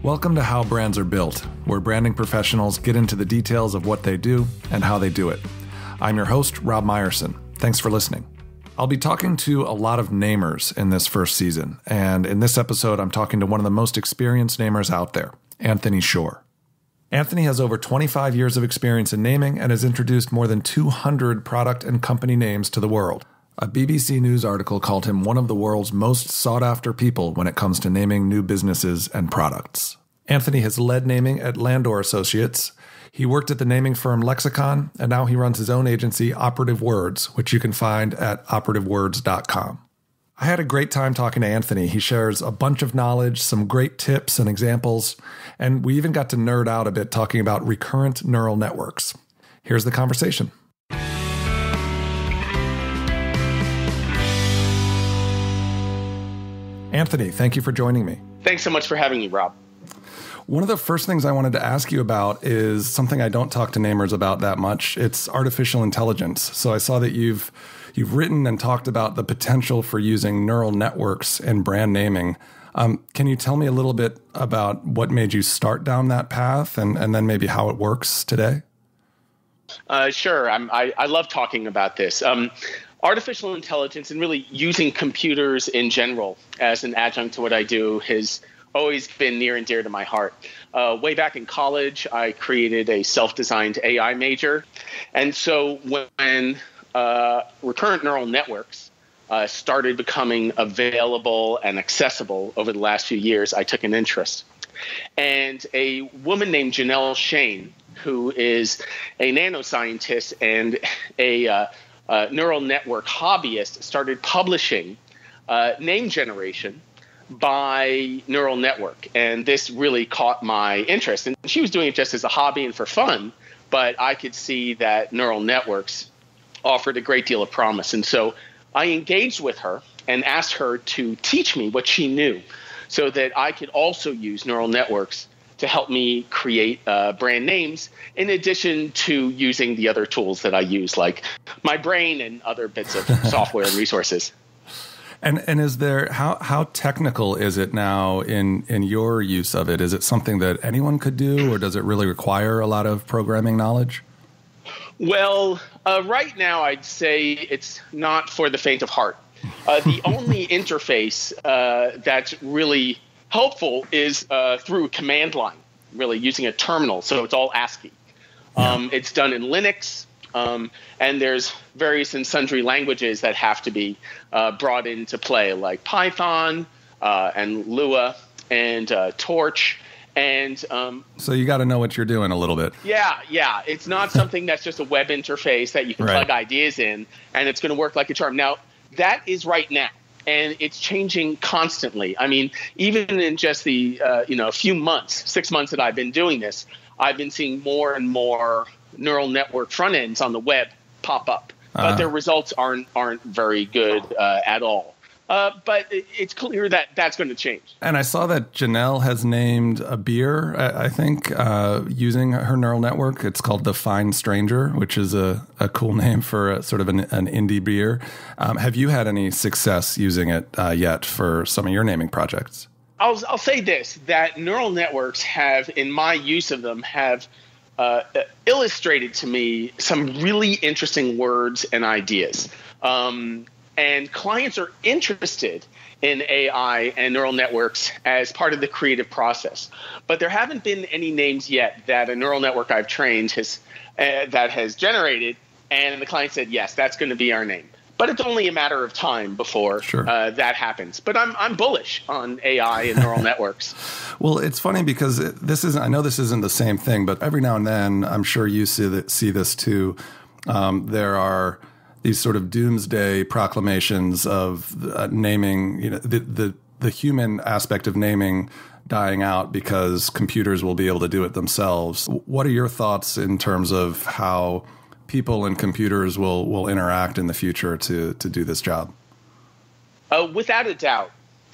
Welcome to How Brands Are Built, where branding professionals get into the details of what they do and how they do it. I'm your host, Rob Meyerson. Thanks for listening. I'll be talking to a lot of namers in this first season, and in this episode, I'm talking to one of the most experienced namers out there, Anthony Shore. Anthony has over 25 years of experience in naming and has introduced more than 200 product and company names to the world. A BBC News article called him one of the world's most sought-after people when it comes to naming new businesses and products. Anthony has led naming at Landor Associates. He worked at the naming firm Lexicon, and now he runs his own agency, Operative Words, which you can find at operativewords.com. I had a great time talking to Anthony. He shares a bunch of knowledge, some great tips and examples, and we even got to nerd out a bit talking about recurrent neural networks. Here's the conversation. Anthony, thank you for joining me. Thanks so much for having me, Rob. One of the first things I wanted to ask you about is something I don't talk to namers about that much. It's artificial intelligence. So I saw that you've written and talked about the potential for using neural networks in brand naming. Can you tell me a little bit about what made you start down that path and then maybe how it works today? Sure. I love talking about this. Artificial intelligence and really using computers in general as an adjunct to what I do has always been near and dear to my heart. Way back in college, I created a self-designed AI major. And so when recurrent neural networks started becoming available and accessible over the last few years, I took an interest. And a woman named Janelle Shane, who is a nanoscientist and a neural network hobbyist, started publishing name generation by neural network. And this really caught my interest. And she was doing it just as a hobby and for fun, but I could see that neural networks offered a great deal of promise. And so I engaged with her and asked her to teach me what she knew so that I could also use neural networks to help me create brand names, in addition to using the other tools that I use, like my brain and other bits of software and resources. And is there how technical is it now in your use of it? Is it something that anyone could do, or does it really require a lot of programming knowledge? Well, right now I'd say it's not for the faint of heart. The only interface that's really helpful is through a command line, really using a terminal. So it's all ASCII. It's done in Linux, and there's various and sundry languages that have to be brought into play, like Python and Lua and Torch. And so you got to know what you're doing a little bit. Yeah. It's not something that's just a web interface that you can plug ideas in, and it's going to work like a charm. Now, that is right now. And it's changing constantly. I mean, even in just the a few months, 6 months that I've been doing this, I've been seeing more and more neural network front ends on the web pop up, but their results aren't very good at all. But it's clear that that's going to change. And I saw that Janelle has named a beer, I think, using her neural network. It's called the Fine Stranger, which is a cool name for a, sort of an indie beer. Have you had any success using it yet for some of your naming projects? I'll say this, that neural networks have, in my use of them, have illustrated to me some really interesting words and ideas. And clients are interested in AI and neural networks as part of the creative process. But there haven't been any names yet that a neural network I've trained that has generated, and the client said, yes, that's going to be our name. But it's only a matter of time before that happens. But I'm bullish on AI and neural networks. Well, it's funny because I know this isn't the same thing, but every now and then, I'm sure you see this too. There are these sort of doomsday proclamations of naming, the human aspect of naming dying out because computers will be able to do it themselves. What are your thoughts in terms of how people and computers will interact in the future to do this job? Without a doubt,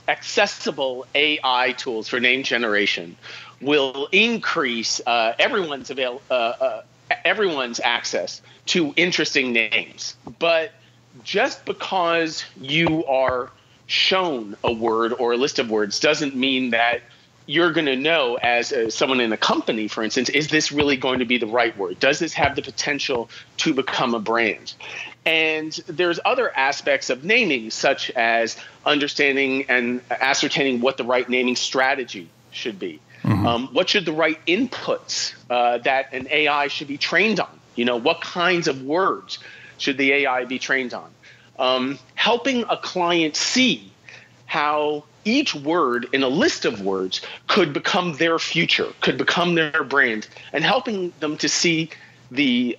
accessible AI tools for name generation will increase everyone's access to interesting names. But just because you are shown a word or a list of words doesn't mean that you're going to know as someone in a company, for instance, is this really going to be the right word? Does this have the potential to become a brand? And there's other aspects of naming, such as understanding and ascertaining what the right naming strategy should be. What should the right inputs that an AI should be trained on? What kinds of words should the AI be trained on? Helping a client see how each word in a list of words could become their future, could become their brand, and helping them to see the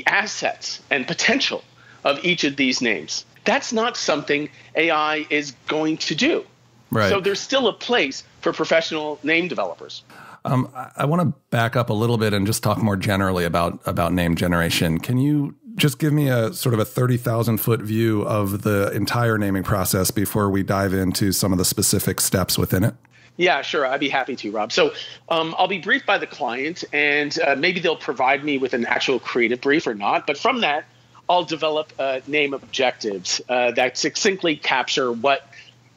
assets and potential of each of these names. That's not something AI is going to do. Right. So there's still a place for professional name developers. I want to back up a little bit and just talk more generally about name generation. Can you just give me a sort of a 30,000-foot view of the entire naming process before we dive into some of the specific steps within it? Yeah, sure. I'd be happy to, Rob. So I'll be briefed by the client, and maybe they'll provide me with an actual creative brief or not. But from that, I'll develop name objectives that succinctly capture what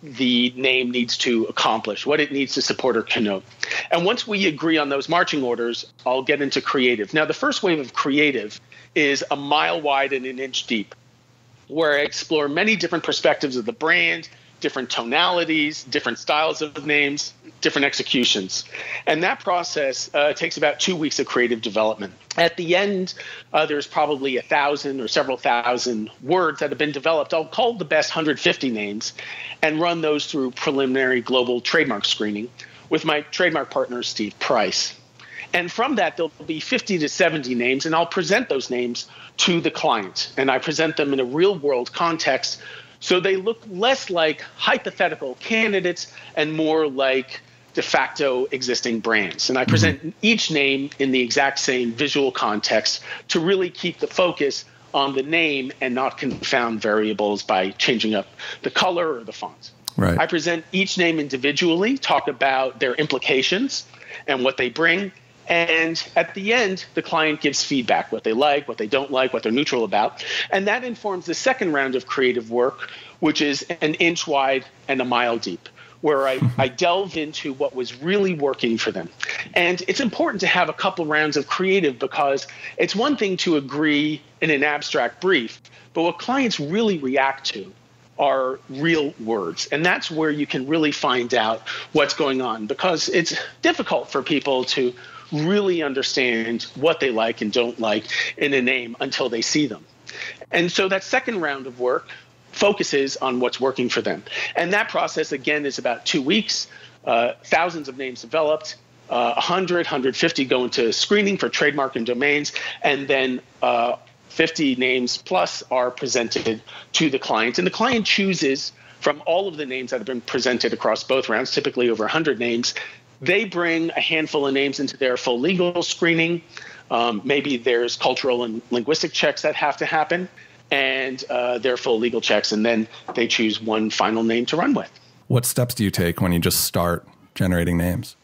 the name needs to accomplish, what it needs to support or connote. And once we agree on those marching orders, I'll get into creative. Now, the first wave of creative is a mile wide and an inch deep, where I explore many different perspectives of the brand, different tonalities, different styles of names, different executions. And that process takes about 2 weeks of creative development. At the end, there's probably 1,000 or several thousand words that have been developed. I'll call the best 150 names and run those through preliminary global trademark screening with my trademark partner, Steve Price. And from that, there'll be 50 to 70 names, and I'll present those names to the client. And I present them in a real-world context, so they look less like hypothetical candidates and more like de facto existing brands. And I present each name in the exact same visual context to really keep the focus on the name and not confound variables by changing up the color or the font. Right. I present each name individually, talk about their implications and what they bring. And at the end, the client gives feedback, what they like, what they don't like, what they're neutral about. And that informs the second round of creative work, which is an inch wide and a mile deep, where I delve into what was really working for them. And it's important to have a couple rounds of creative, because it's one thing to agree in an abstract brief, but what clients really react to are real words. And that's where you can really find out what's going on, because it's difficult for people to really understand what they like and don't like in a name until they see them. And so that second round of work focuses on what's working for them. And that process, again, is about 2 weeks, thousands of names developed, 100, 150 go into screening for trademark and domains, and then 50 names plus are presented to the client. And the client chooses from all of the names that have been presented across both rounds, typically over 100 names. They bring a handful of names into their full legal screening. Maybe there's cultural and linguistic checks that have to happen, and their full legal checks, and then they choose one final name to run with. What steps do you take when you just start generating names?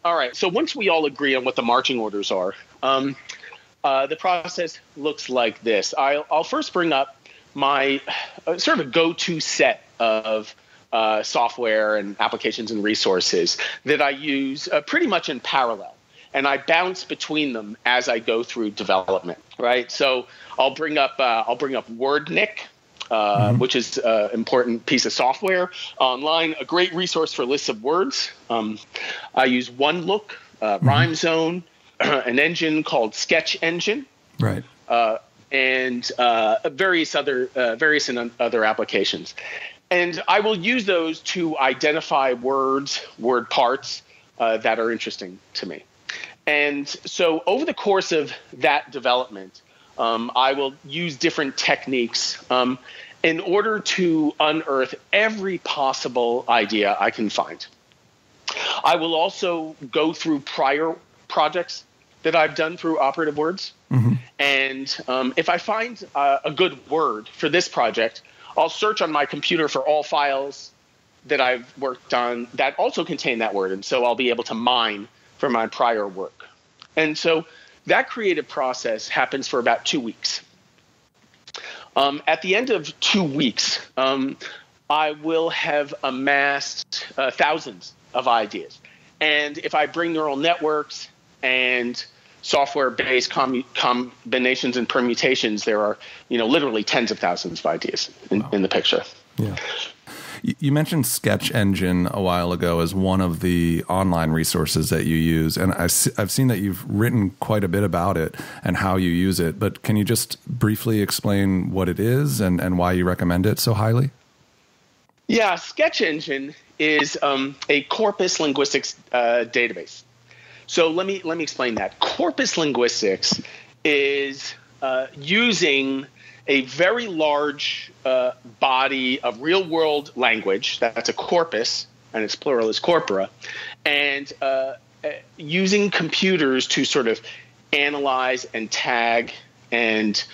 All right. So once we all agree on what the marching orders are, the process looks like this. I'll first bring up my sort of a go-to set of software and applications and resources that I use pretty much in parallel. And I bounce between them as I go through development, right? So I'll bring up WordNick, which is an important piece of software online, a great resource for lists of words. I use OneLook, RhymeZone, an engine called Sketch Engine, right, and various other applications. And I will use those to identify words, word parts that are interesting to me. And so over the course of that development, I will use different techniques in order to unearth every possible idea I can find. I will also go through prior projects that I've done through Operative Words. And if I find a good word for this project, I'll search on my computer for all files that I've worked on that also contain that word. And so I'll be able to mine from my prior work. And so that creative process happens for about 2 weeks. At the end of 2 weeks, I will have amassed thousands of ideas. And if I bring neural networks and software-based combinations and permutations, there are, literally tens of thousands of ideas in the picture. Yeah. You mentioned Sketch Engine a while ago as one of the online resources that you use, and I've seen that you've written quite a bit about it and how you use it, but can you just briefly explain what it is and why you recommend it so highly? Yeah, Sketch Engine is a corpus linguistics database. So let me explain that. Corpus linguistics is using a very large body of real-world language. That's a corpus, and its plural is corpora, and using computers to sort of analyze and tag and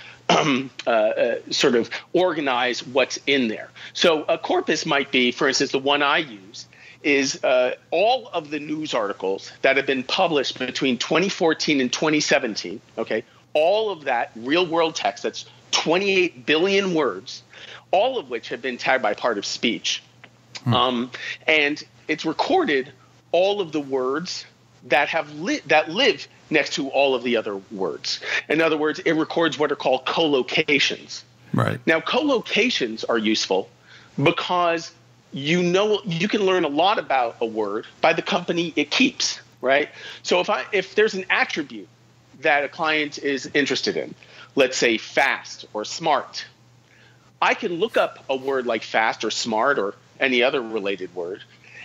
sort of organize what's in there. So a corpus might be, for instance, the one I use is all of the news articles that have been published between 2014 and 2017, okay? All of that real-world text, that's 28 billion words, all of which have been tagged by part of speech. And it's recorded all of the words that that live next to all of the other words. In other words, it records what are called collocations. Right. Now, collocations are useful because you can learn a lot about a word by the company it keeps, right? So if there's an attribute that a client is interested in, let's say fast or smart, I can look up a word like fast or smart or any other related word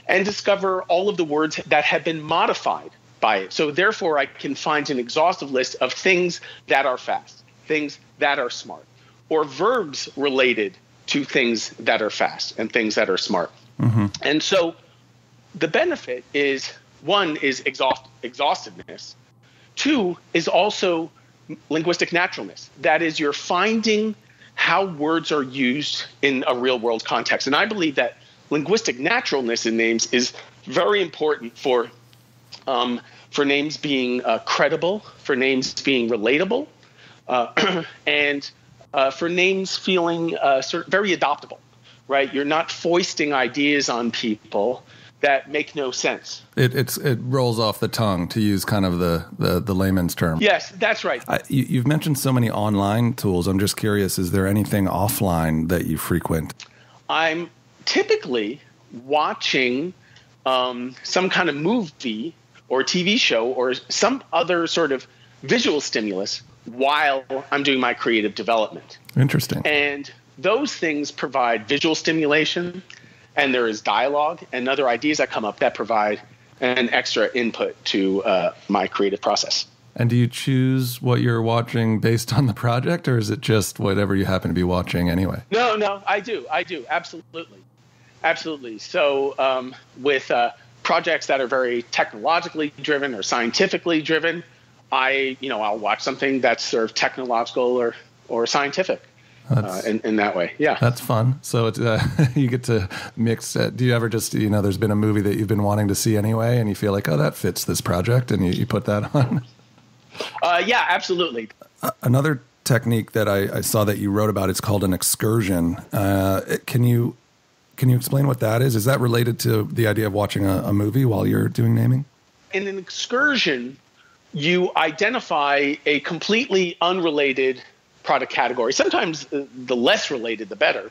and discover all of the words that have been modified by it. So therefore, I can find an exhaustive list of things that are fast, things that are smart, or verbs related to things that are fast and things that are smart. Mm-hmm. And so the benefit is, one is exhaustiveness. Two is also linguistic naturalness. That is, you're finding how words are used in a real world context. And I believe that linguistic naturalness in names is very important for names being credible, for names being relatable, and for names feeling very adoptable, right? You're not foisting ideas on people that make no sense. It rolls off the tongue, to use kind of the layman's term. Yes, that's right. You've mentioned so many online tools. I'm just curious, is there anything offline that you frequent? I'm typically watching some kind of movie or TV show or some other sort of visual stimulus while I'm doing my creative development. Interesting. And those things provide visual stimulation, and there is dialogue and other ideas that come up that provide an extra input to my creative process. And do you choose what you're watching based on the project, or is it just whatever you happen to be watching anyway? No, I do. Absolutely. So with projects that are very technologically driven or scientifically driven, I'll watch something that's sort of technological or scientific in that way. Yeah. That's fun. So it's, you get to mix. Do you ever just, there's been a movie that you've been wanting to see anyway, and you feel like, oh, that fits this project, and you put that on? Yeah, absolutely. Another technique that I saw that you wrote about, it's called an excursion. Can you explain what that is? Is that related to the idea of watching a movie while you're doing naming? In an excursion, you identify a completely unrelated product category. Sometimes the less related, the better.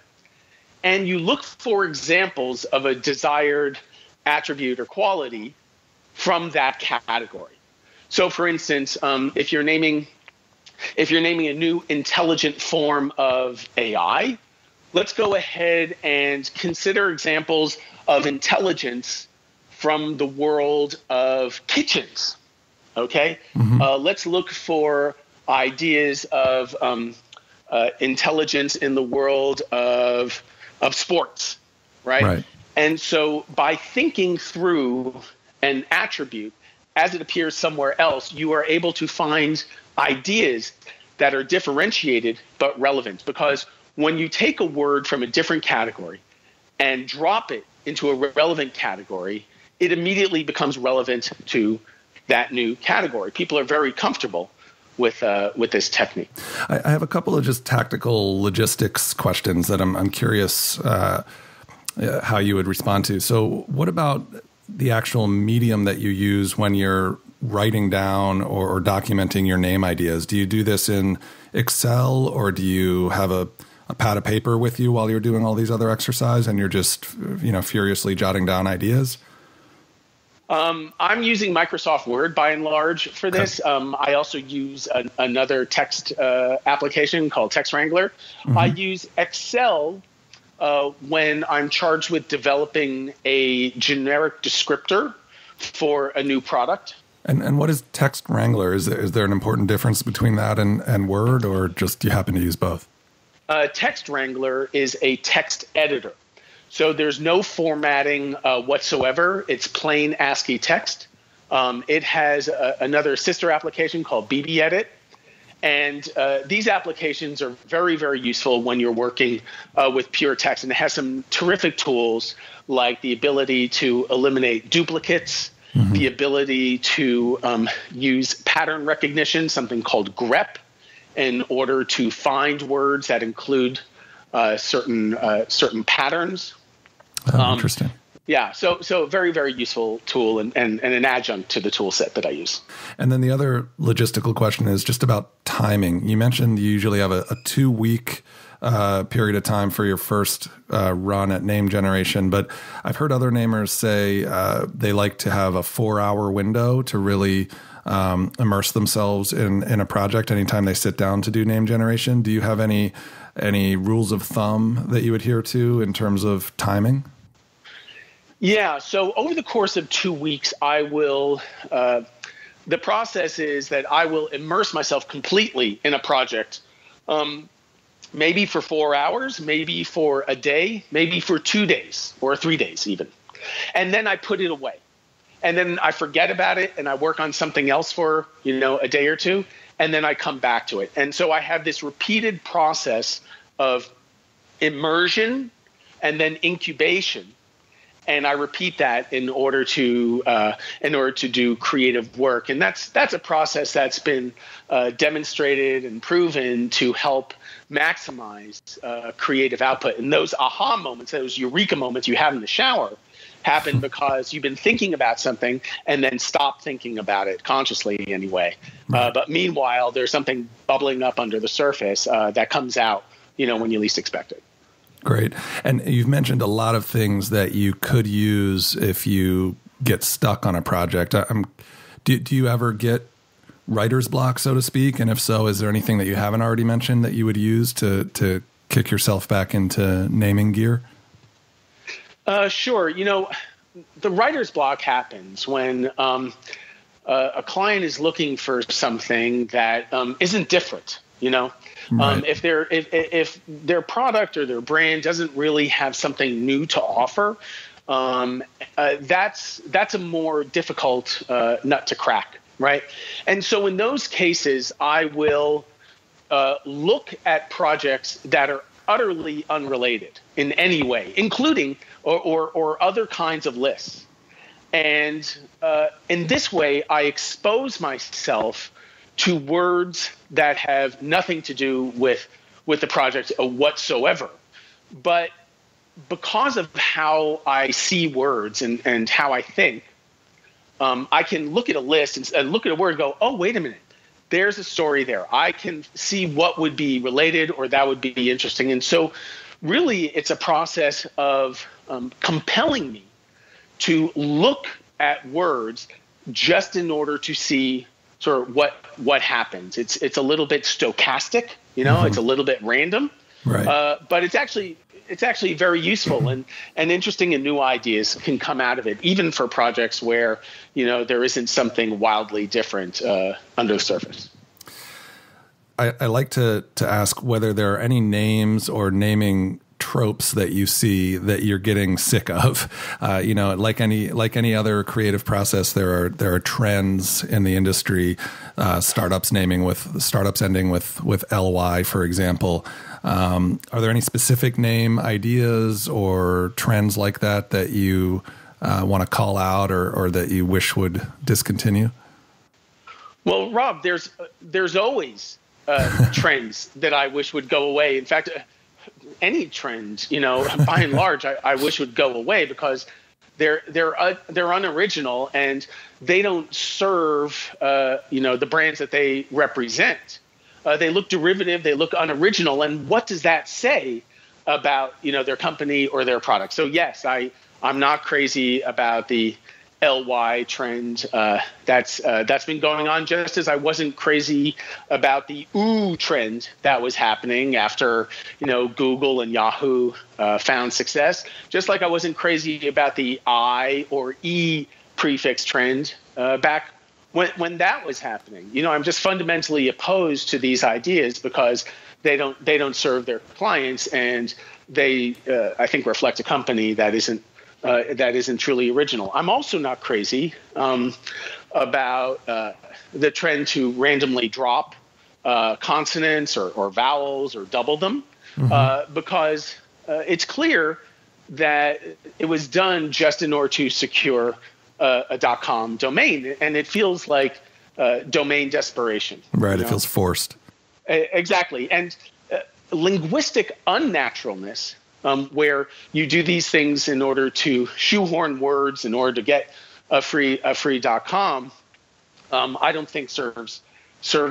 And you look for examples of a desired attribute or quality from that category. So, for instance, if you're naming a new intelligent form of AI, let's go ahead and consider examples of intelligence from the world of kitchens. Okay, let's look for ideas of intelligence in the world of sports, right? And so by thinking through an attribute as it appears somewhere else, you are able to find ideas that are differentiated but relevant. Because when you take a word from a different category and drop it into a relevant category, it immediately becomes relevant to that new category. People are very comfortable with this technique. I have a couple of just tactical logistics questions that I'm curious how you would respond to. So what about the actual medium that you use when you're writing down or documenting your name ideas? Do you do this in Excel, or do you have a pad of paper with you while you're doing all these other exercises and you're just, furiously jotting down ideas? I'm using Microsoft Word by and large for this. Okay. I also use another text application called Text Wrangler. Mm-hmm. I use Excel when I'm charged with developing a generic descriptor for a new product. And what is Text Wrangler? Is there an important difference between that and Word, or just you happen to use both? Text Wrangler is a text editor. So there's no formatting whatsoever. It's plain ASCII text. It has another sister application called BB Edit. And these applications are very, very useful when you're working with pure text. And it has some terrific tools like the ability to eliminate duplicates, mm-hmm. the ability to use pattern recognition, something called grep, in order to find words that include certain patterns. Oh, interesting. Yeah, so very, very useful tool and an adjunct to the tool set that I use. And then the other logistical question is just about timing. You mentioned you usually have a 2-week period of time for your first run at name generation, but I've heard other namers say they like to have a 4-hour window to really immerse themselves in a project anytime they sit down to do name generation. Do you have any rules of thumb that you adhere to in terms of timing? Yeah. So over the course of 2 weeks, I will, the process is that I will immerse myself completely in a project, maybe for 4 hours, maybe for a day, maybe for 2 days or 3 days even. And then I put it away. And then I forget about it and I work on something else for, a day or two, and then I come back to it. And so I have this repeated process of immersion and then incubation. And I repeat that in order to do creative work. And that's a process that's been demonstrated and proven to help maximize creative output. And those aha moments, those eureka moments you have in the shower, happen because you've been thinking about something and then stop thinking about it consciously anyway. Right. But meanwhile, there's something bubbling up under the surface that comes out, when you least expect it. Great. And you've mentioned a lot of things that you could use if you get stuck on a project. Do you ever get writer's block, so to speak? And if so, is there anything that you haven't already mentioned that you would use to kick yourself back into naming gear? Sure. The writer's block happens when a client is looking for something that isn't different, Right. If their product or their brand doesn't really have something new to offer, that's a more difficult nut to crack, right? And so in those cases, I will look at projects that are utterly unrelated in any way, including or other kinds of lists. And in this way, I expose myself to words that have nothing to do with the project whatsoever. But because of how I see words and how I think, I can look at a list and look at a word and go, oh, wait a minute, there's a story there. I can see what would be related or that would be interesting. And so really it's a process of compelling me to look at words just in order to see sort of what happens. It's a little bit stochastic, mm-hmm. It's a little bit random, right? But it's actually very useful and interesting, and new ideas can come out of it, even for projects where there isn't something wildly different under the surface. I like to ask whether there are any names or naming tropes that you see that you're getting sick of. Like any other creative process, there are trends in the industry. Startups ending with ly, for example. Are there any specific name ideas or trends like that you want to call out or that you wish would discontinue? Well, Rob, there's always trends that I wish would go away. In fact, any trend, by and large, I wish would go away because they're unoriginal, and they don't serve the brands that they represent. They look derivative, they look unoriginal, and what does that say about their company or their product? So yes, I'm not crazy about the LY trend. That's been going on, just as I wasn't crazy about the OO trend that was happening after Google and Yahoo found success. Just like I wasn't crazy about the I or E prefix trend back when that was happening. I'm just fundamentally opposed to these ideas because they don't serve their clients, and they I think reflect a company that isn't truly original. I'm also not crazy about the trend to randomly drop consonants or vowels or double them, because it's clear that it was done just in order to secure a .com domain, and it feels like domain desperation. Right, it feels forced. Exactly, and linguistic unnaturalness, where you do these things in order to shoehorn words in order to get a free .com, I don't think serves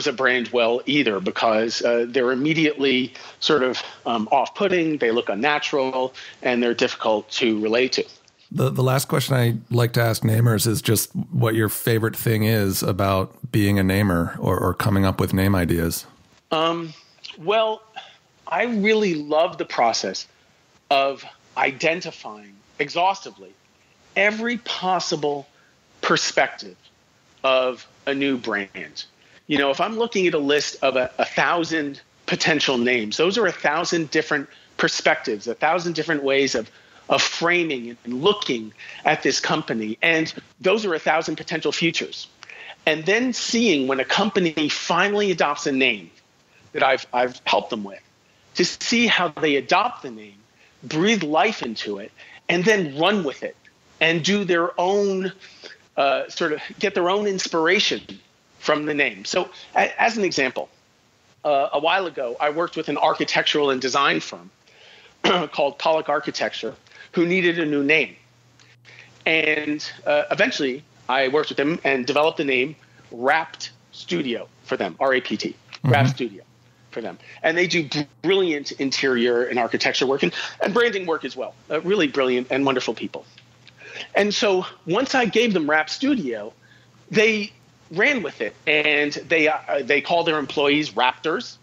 a brand well either, because they're immediately sort of off-putting, they look unnatural, and they're difficult to relate to. The last question I like to ask namers is just what your favorite thing is about being a namer or coming up with name ideas. Well, I really love the process of identifying exhaustively every possible perspective of a new brand. If I'm looking at a list of 1,000 potential names, those are 1,000 different perspectives, 1,000 different ways of framing and looking at this company. And those are 1,000 potential futures. And then seeing when a company finally adopts a name that I've helped them with, to see how they adopt the name, breathe life into it, and then run with it and do their own get their own inspiration from the name. So as an example, a while ago, I worked with an architectural and design firm called Pollock Architecture, who needed a new name. And eventually I worked with them and developed the name Wrapped Studio for them, R-A-P-T, Wrapped Studio for them. And they do brilliant interior and architecture work and branding work as well. Really brilliant and wonderful people. And so once I gave them Wrapped Studio, they ran with it, and they call their employees Raptors,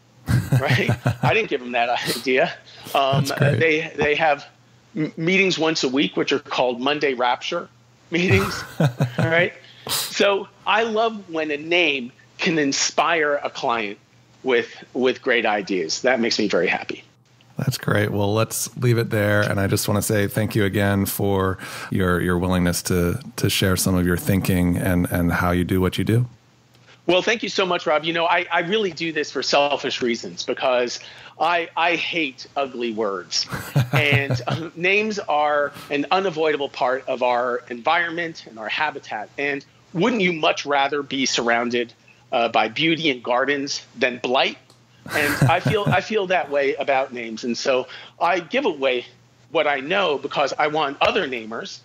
right? I didn't give them that idea. They have meetings once a week, which are called Monday Rapture meetings, all right? So I love when a name can inspire a client with great ideas. That makes me very happy. That's great. Well, let's leave it there. And I just want to say thank you again for your willingness to share some of your thinking and how you do what you do. Well, thank you so much, Rob. I really do this for selfish reasons, because I hate ugly words. And names are an unavoidable part of our environment and our habitat. And wouldn't you much rather be surrounded by beauty and gardens than blight? And I feel that way about names. And so I give away what I know because I want other namers,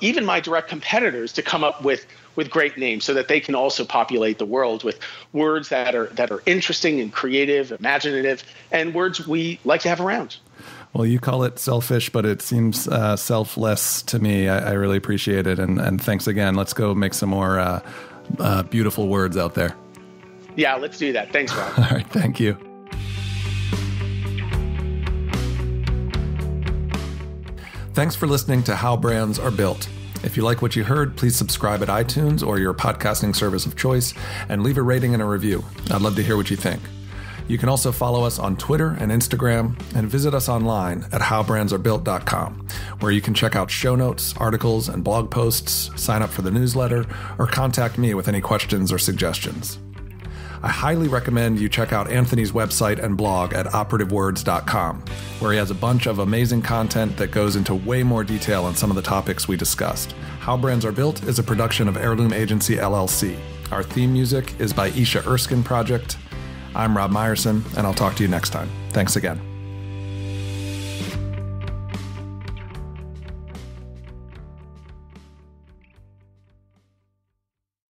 even my direct competitors, to come up with great names so that they can also populate the world with words that are interesting and creative, imaginative, and words we like to have around. Well, you call it selfish, but it seems selfless to me. I really appreciate it. And thanks again. Let's go make some more beautiful words out there. Yeah, let's do that. Thanks, Rob. All right. Thank you. Thanks for listening to How Brands Are Built. If you like what you heard, please subscribe at iTunes or your podcasting service of choice and leave a rating and a review. I'd love to hear what you think. You can also follow us on Twitter and Instagram and visit us online at howbrandsarebuilt.com, where you can check out show notes, articles, and blog posts, sign up for the newsletter, or contact me with any questions or suggestions. I highly recommend you check out Anthony's website and blog at operativewords.com, where he has a bunch of amazing content that goes into way more detail on some of the topics we discussed. How Brands Are Built is a production of Heirloom Agency, LLC. Our theme music is by Isha Erskine Project. I'm Rob Meyerson, and I'll talk to you next time. Thanks again.